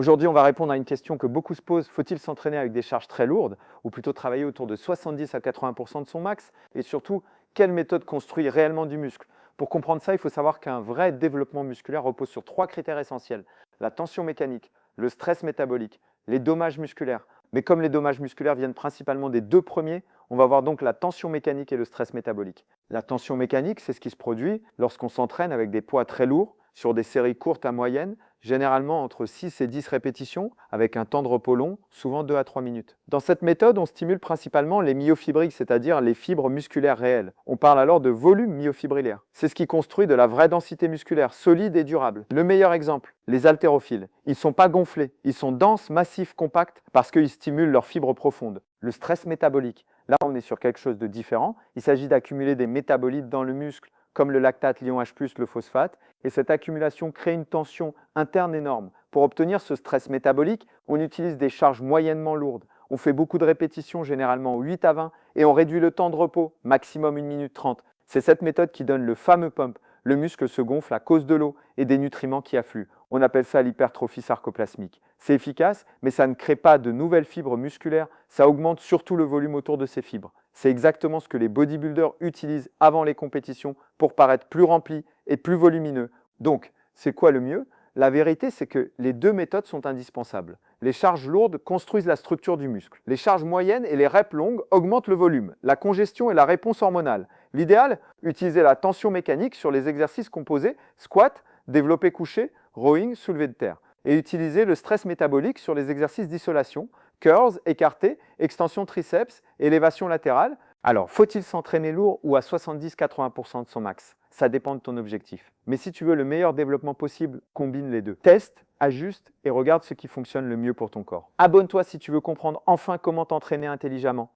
Aujourd'hui, on va répondre à une question que beaucoup se posent. Faut-il s'entraîner avec des charges très lourdes ou plutôt travailler autour de 70 à 80% de son max? Et surtout, quelle méthode construit réellement du muscle? Pour comprendre ça, il faut savoir qu'un vrai développement musculaire repose sur trois critères essentiels. La tension mécanique, le stress métabolique, les dommages musculaires. Mais comme les dommages musculaires viennent principalement des deux premiers, on va voir donc la tension mécanique et le stress métabolique. La tension mécanique, c'est ce qui se produit lorsqu'on s'entraîne avec des poids très lourds sur des séries courtes à moyennes, généralement entre 6 et 10 répétitions, avec un temps de repos long, souvent 2 à 3 minutes. Dans cette méthode, on stimule principalement les myofibriques, c'est-à-dire les fibres musculaires réelles. On parle alors de volume myofibrillaire. C'est ce qui construit de la vraie densité musculaire, solide et durable. Le meilleur exemple, les haltérophiles. Ils ne sont pas gonflés, ils sont denses, massifs, compacts, parce qu'ils stimulent leurs fibres profondes. Le stress métabolique. Là, on est sur quelque chose de différent. Il s'agit d'accumuler des métabolites dans le muscle, comme le lactate, l'ion H+, le phosphate, et cette accumulation crée une tension interne énorme. Pour obtenir ce stress métabolique, on utilise des charges moyennement lourdes. On fait beaucoup de répétitions, généralement 8 à 20, et on réduit le temps de repos, maximum 1 minute 30. C'est cette méthode qui donne le fameux pump. Le muscle se gonfle à cause de l'eau et des nutriments qui affluent. On appelle ça l'hypertrophie sarcoplasmique. C'est efficace, mais ça ne crée pas de nouvelles fibres musculaires, ça augmente surtout le volume autour de ces fibres. C'est exactement ce que les bodybuilders utilisent avant les compétitions pour paraître plus remplis et plus volumineux. Donc, c'est quoi le mieux? La vérité, c'est que les deux méthodes sont indispensables. Les charges lourdes construisent la structure du muscle. Les charges moyennes et les reps longues augmentent le volume, la congestion et la réponse hormonale. L'idéal, utiliser la tension mécanique sur les exercices composés, squat, développé couché, rowing, soulevé de terre. Et utiliser le stress métabolique sur les exercices d'isolation, curls, écartés, extension triceps, élévation latérale. Alors, faut-il s'entraîner lourd ou à 70-80% de son max? Ça dépend de ton objectif. Mais si tu veux le meilleur développement possible, combine les deux. Teste, ajuste et regarde ce qui fonctionne le mieux pour ton corps. Abonne-toi si tu veux comprendre enfin comment t'entraîner intelligemment.